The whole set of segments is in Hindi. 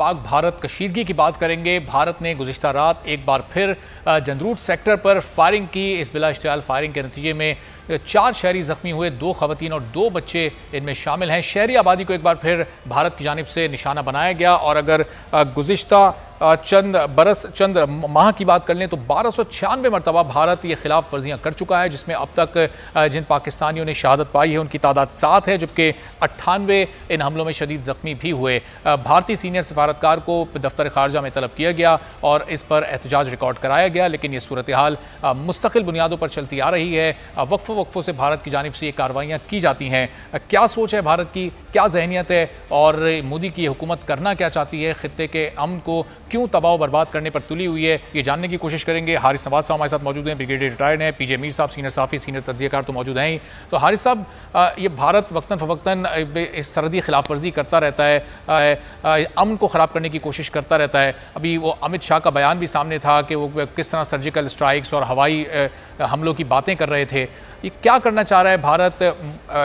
पाक भारत कशीदगी की बात करेंगे। भारत ने गुज़िश्ता रात एक बार फिर जंदरूट सेक्टर पर फायरिंग की। इस बिला इश्तियाल फायरिंग के नतीजे में 4 शहरी जख्मी हुए, 2 खवातीन और 2 बच्चे इनमें शामिल हैं। शहरी आबादी को एक बार फिर भारत की जानिब से निशाना बनाया गया। और अगर गुज़िश्ता चंद माह की बात कर लें तो 1296 मरतबा भारत ये खिलाफ वर्जियाँ कर चुका है, जिसमें अब तक जिन पाकिस्तानियों ने शहादत पाई है उनकी तादाद 7 है, जबकि 98 इन हमलों में शदीद जख्मी भी हुए। भारतीय सीनियर सफारतकार को दफ्तर खारजा में तलब किया गया और इस पर एहतजाज रिकॉर्ड कराया गया, लेकिन ये सूरत हाल मुस्तकिल बुनियादों पर चलती आ रही है। वक्फों से भारत की जानिब से ये कार्रवाइयाँ की जाती हैं। क्या सोच है भारत की, क्या जहनीत है और मोदी की हुकूमत करना क्या चाहती है? खित्ते के अमन को क्यों तबाह बर्बाद करने पर तुली हुई है, ये जानने की कोशिश करेंगे। हारिस नवाज साहब हमारे साथ मौजूद हैं, ब्रिगेडियर रिटायर्ड हैं। पीजे मीर साहब सीनियर साफ़ी, सीनियर तज्ज़ियाकार तो मौजूद हैं ही। तो हारिस साहब, ये भारत वक्तन फ़वक्तन इस सरहदी खिलाफ वर्जी करता रहता है, अमन को ख़राब करने की कोशिश करता रहता है। अभी वो अमित शाह का बयान भी सामने था कि वो किस तरह सर्जिकल स्ट्राइक्स और हवाई हमलों की बातें कर रहे थे। ये क्या करना चाह रहा है भारत?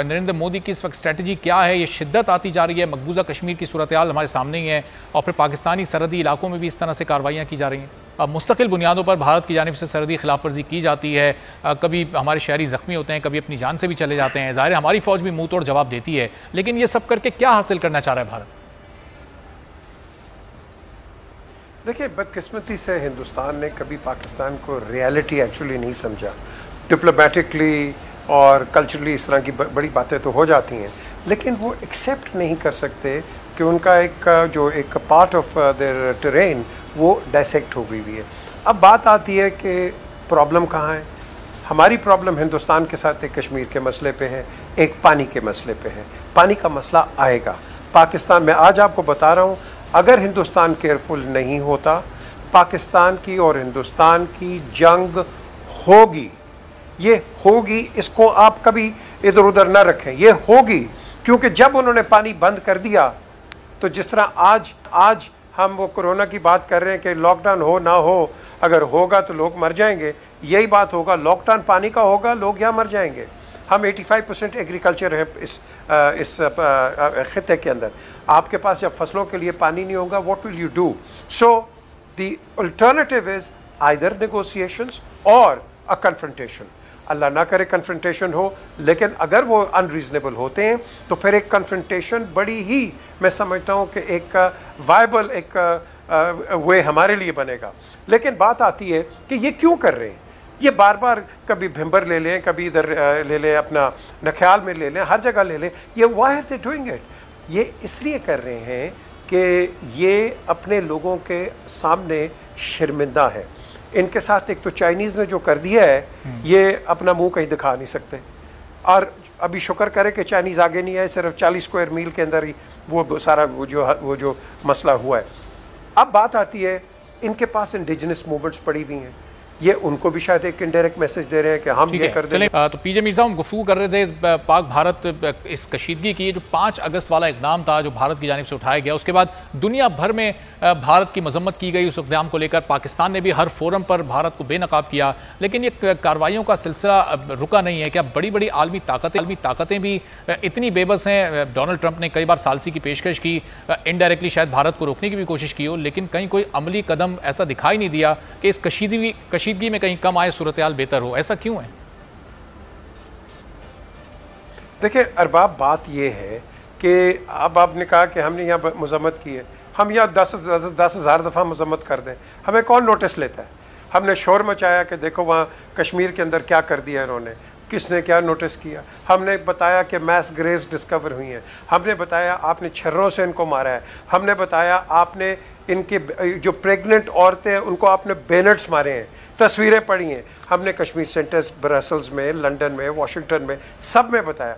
नरेंद्र मोदी की इस वक्त स्ट्रेटजी क्या है? ये शिद्दत आती जा रही है, मकबूजा कश्मीर की सूरत हाल हमारे सामने ही है और फिर पाकिस्तानी सरहदी इलाकों में भी इस तरह से कार्रवाइयाँ की जा रही हैं। मुस्तकिल बुनियादों पर भारत की जानिब से सरहदी खिलाफ वर्जी की जाती है। कभी हमारे शहरी ज़ख्मी होते हैं, कभी अपनी जान से भी चले जाते हैं। ज़ाहिर है हमारी फ़ौज भी मुँह तोड़ जवाब देती है, लेकिन ये सब करके क्या हासिल करना चाह रहा है भारत? देखिए, बदकिस्मती से हिंदुस्तान ने कभी पाकिस्तान को रियलिटी एक्चुअली नहीं समझा। डिप्लोमेटिकली और कल्चरली इस तरह की बड़ी बातें तो हो जाती हैं, लेकिन वो एक्सेप्ट नहीं कर सकते कि उनका एक पार्ट ऑफ देयर टेरेन वो डायसेक्ट हो गई हुई है। अब बात आती है कि प्रॉब्लम कहाँ है। हमारी प्रॉब्लम हिंदुस्तान के साथ एक कश्मीर के मसले पे है, एक पानी के मसले पे है। पानी का मसला आएगा पाकिस्तान में। आज आपको बता रहा हूँ, अगर हिंदुस्तान केयरफुल नहीं होता, पाकिस्तान की और हिंदुस्तान की जंग होगी। ये होगी, इसको आप कभी इधर उधर ना रखें, ये होगी। क्योंकि जब उन्होंने पानी बंद कर दिया तो जिस तरह आज हम वो कोरोना की बात कर रहे हैं कि लॉकडाउन हो ना हो, अगर होगा तो लोग मर जाएंगे, यही बात होगा। लॉकडाउन पानी का होगा, लोग यहाँ मर जाएंगे। हम 85% एग्रीकल्चर हैं इस खित्ते के अंदर। आपके पास जब फसलों के लिए पानी नहीं होगा, what will you do? So the alternative is either negotiations और अ कन्फ्रंटेशन। अल्लाह ना करे कन्फ्रंटेशन हो, लेकिन अगर वो अनरीजनेबल होते हैं तो फिर एक कन्फ्रंटेशन बड़ी ही, मैं समझता हूँ कि एक वायबल एक वे हमारे लिए बनेगा। लेकिन बात आती है कि ये क्यों कर रहे हैं? ये बार बार कभी भिंबर ले लें, कभी इधर ले लें, अपना नख्याल में ले लें, हर जगह ले लें। ये why are they doing it? ये इसलिए कर रहे हैं कि ये अपने लोगों के सामने शर्मिंदा है। इनके साथ एक तो चाइनीज़ ने जो कर दिया है, ये अपना मुंह कहीं दिखा नहीं सकते। और अभी शुक्र करे कि चाइनीज़ आगे नहीं आए, सिर्फ 40 स्क्वायर मील के अंदर ही वो सारा वो जो मसला हुआ है। अब बात आती है, इनके पास इंडिजिनस मूवमेंट्स पड़ी हुई हैं, ये उनको भी शायद एक इनडायरेक्ट मैसेज दे रहे हैं कि हम ये कर दें। तो पीजे मीर साहब गुफ्तगू कर रहे थे पाक भारत इस कशीदगी की। जो 5 अगस्त वाला इक़दाम था जो भारत की जानिब से उठाया गया, उसके बाद दुनिया भर में भारत की मजम्मत की गई उस इक़दाम को लेकर। पाकिस्तान ने भी हर फोरम पर भारत को बेनकाब किया, लेकिन ये कार्रवाइयों का सिलसिला रुका नहीं है। क्या बड़ी बड़ी आलमी ताकतें भी इतनी बेबस हैं? डोनाल्ड ट्रंप ने कई बार सालसी की पेशकश की, इनडायरेक्टली शायद भारत को रोकने की भी कोशिश की हो, लेकिन कहीं कोई अमली कदम ऐसा दिखाई नहीं दिया कि इस कशीदगी में कहीं कम आए, सूरत हाल बेहतर हो। ऐसा क्यों है? देखिए अरबाब, बात यह है कि अब आपने कहा कि हमने यहाँ मजम्मत की है, हम यहाँ 10,000 दफ़ा मजम्मत कर दें, हमें कौन नोटिस लेता है? हमने शोर मचाया कि देखो वहाँ कश्मीर के अंदर क्या कर दिया इन्होंने, किसने क्या नोटिस किया? हमने बताया कि मैस ग्रेव्स डिस्कवर हुई हैं, हमने बताया आपने छर्रों से इनको मारा है, हमने बताया आपने इनके जो प्रेग्नेंट औरतें हैं उनको आपने बेनेट्स मारे हैं, तस्वीरें पड़ी हैं। हमने कश्मीर सेंटर्स ब्रसल्स में, लंदन में, वाशिंगटन में, सब में बताया।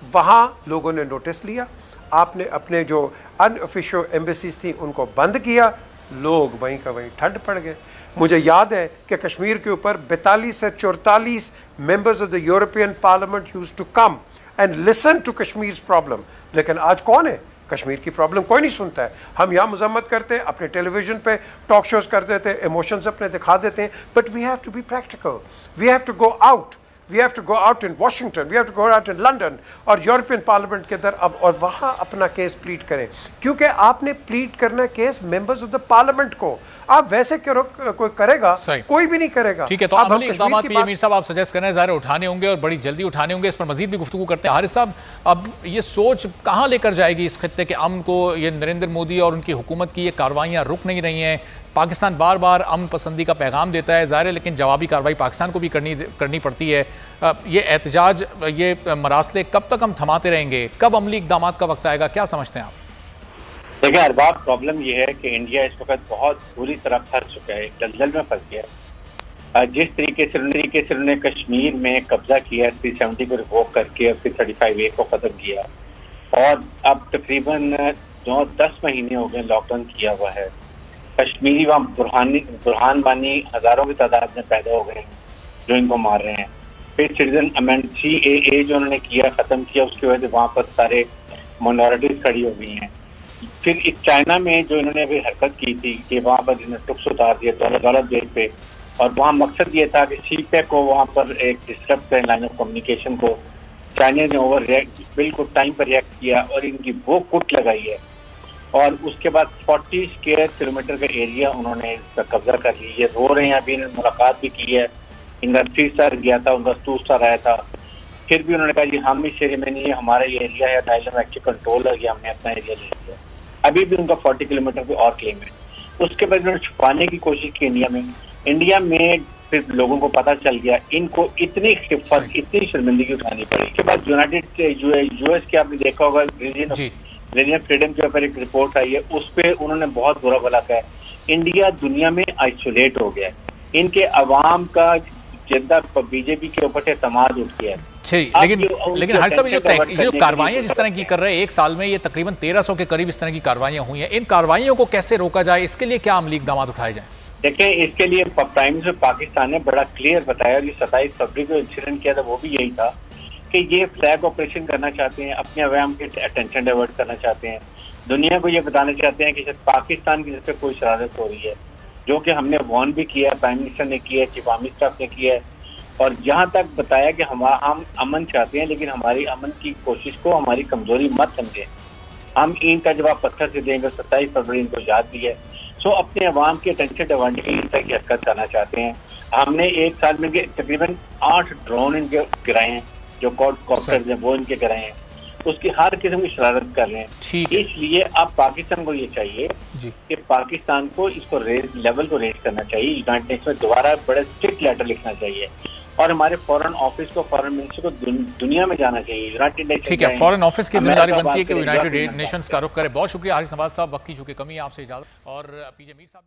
वहाँ लोगों ने नोटिस लिया, आपने अपने जो अनऑफिशियल एम्बेसीज थी उनको बंद किया, लोग वहीं का वहीं ठंड पड़ गए। मुझे याद है कि कश्मीर के ऊपर 42 से 44 members of the European parliament used to come and listen to Kashmir's problem. लेकिन आज कौन है? कश्मीर की प्रॉब्लम कोई नहीं सुनता है। हम यहाँ मजम्मत करते हैं, अपने टेलीविजन पे टॉक शोज कर देते हैं, इमोशंस अपने दिखा देते हैं, but we have to be practical, we have to go out, we have to go out in Washington, we have to go out in London और यूरोपियन पार्लियामेंट के अंदर अब, और वहाँ अपना केस प्लीड करें, क्योंकि आपने प्लीड करना case members of the parliament को। आप वैसे करो, कोई करेगा? कोई भी नहीं करेगा। ठीक है, तो अमली इक़दाम भी मीर साहब आप सजेस्ट कर रहे हैं, ज़ाहिर उठाने होंगे और बड़ी जल्दी उठाने होंगे। इस पर मजीद भी गुफ्तगू करते हैं। हारिस साहब, अब ये सोच कहाँ लेकर जाएगी इस खित्ते के अमन को? ये नरेंद्र मोदी और उनकी हुकूमत की ये कार्रवाइयाँ रुक नहीं रही हैं। पाकिस्तान बार बार अमन पसंदी का पैगाम देता है ज़ाहिर है, लेकिन जवाबी कार्रवाई पाकिस्तान को भी करनी पड़ती है। ये एहतजाज, ये मरासले कब तक हम थमाते रहेंगे? कब अमली इक़दाम का वक्त आएगा? क्या समझते हैं आप? देखिए अरबाब, प्रॉब्लम यह है कि इंडिया इस वक्त बहुत बुरी तरह फंस चुका है, दलदल में फंस गया है। जिस तरीके से उन्होंने कश्मीर में कब्जा किया, 370 को रिवोक करके फिर 35A को खत्म किया, और अब तकरीबन 9-10 महीने हो गए लॉकडाउन किया हुआ है। कश्मीरी वहाँ बुरहान बानी हजारों की तादाद में पैदा हो गए हैं जो इनको मार रहे हैं। फिर सिटीजन अमेंडमेंट CAA जो उन्होंने किया, खत्म किया, उसकी वजह से वहाँ पर सारे माइनॉरिटीज खड़ी हो गई हैं। फिर इस चाइना में जो इन्होंने अभी हरकत की थी कि वहाँ पर इन्होंने टुक्स उतार दिया दौलत बेस पे, और वहाँ मकसद ये था कि CPEC को वहाँ पर एक डिस्टर्ब करें लाइन ऑफ कम्युनिकेशन को। चाइना ने ओवर रिएक्ट, बिल्कुल टाइम पर रिएक्ट किया और इनकी वो कुट लगाई है, और उसके बाद 40 स्क्वायर किलोमीटर का एरिया उन्होंने इसका कब्जा कर लिया। ये रो रहे हैं, अभी इन्होंने मुलाकात भी की है, इनका 3 स्टार गया था, उनका 2 स्टार आया था। फिर भी उन्होंने कहा जी हम इस एरिया में नहीं है, हमारा ये एरिया है, डायलम एक्चुअली कंट्रोल है, हमने अपना एरिया ले लिया। अभी भी उनका 40 किलोमीटर पे और क्लेम है। उसके बाद उन्होंने छुपाने की कोशिश की इंडिया में फिर लोगों को पता चल गया, इनको इतनी खिफत, इतनी शर्मिंदगी उठानी पड़ी। उसके बाद यूएस के आपने देखा होगा रीजन फ्रीडम के ऊपर एक रिपोर्ट आई है, उस पर उन्होंने बहुत बुरा भला कहा है, इंडिया दुनिया में आइसोलेट हो गया है, इनके अवाम का जनता बीजेपी के ऊपर से तमाद उठ गया है। लेकिन हर सब ये जो कार्रवाइयाँ जिस तरह की कर रहे हैं, एक साल में ये तकरीबन 1300 के करीब इस तरह की कार्रवाइयाँ हुई हैं, इन कार्रवाइयों को कैसे रोका जाए, इसके लिए क्या अमली इक़दाम उठाए जाए? देखिए, इसके लिए प्राइम मिनिस्टर पाकिस्तान ने बड़ा क्लियर बताया, और ये 27 फरवरी को इंसिडेंट किया था, वो भी यही था कि ये फ्लैग ऑपरेशन करना चाहते हैं, अपने अवाम के अटेंशन डाइवर्ट करना चाहते हैं, दुनिया को ये बताना चाहते हैं कि शायद पाकिस्तान की तरफ से कोई शरारत हो रही है, जो कि हमने वार्न भी किया, प्राइम मिनिस्टर ने किया, चीफ आर्मी स्टाफ ने किया है, और जहाँ तक बताया कि हम अमन चाहते हैं, लेकिन हमारी अमन की कोशिश को हमारी कमजोरी मत समझें, हम इनका जवाब पत्थर से देंगे। 27 फरवरी इनको याद भी है। सो अपने अवाम के अटेंशन डाइवर्ट की इस तरह की हरकत करना चाहते हैं। हमने एक साल में तकरीबन 8 ड्रोन इनके गिराए हैं, जो कॉप्टर वो इनके गिराए हैं, उसकी हर किस्म की शरारत कर रहे हैं। इसलिए अब पाकिस्तान को ये चाहिए कि पाकिस्तान को इसको लेवल को रेज करना चाहिए, यूनाइटेड नेशन में दोबारा बड़े स्ट्रिक्ट लेटर लिखना चाहिए, और हमारे फॉरेन ऑफिस को, फॉरेन मिनिस्टर को दुनिया में जाना चाहिए, यूनाइटेड नेशन। ठीक है, फॉरेन ऑफिस की जिम्मेदारी बनती है कि यूनाइटेड नेशंस का रुख करे। बहुत शुक्रिया हारिस नवाज साहब, वक्त की चूंकि कमी है, आपसे इजाजत। और पीजे मीर साहब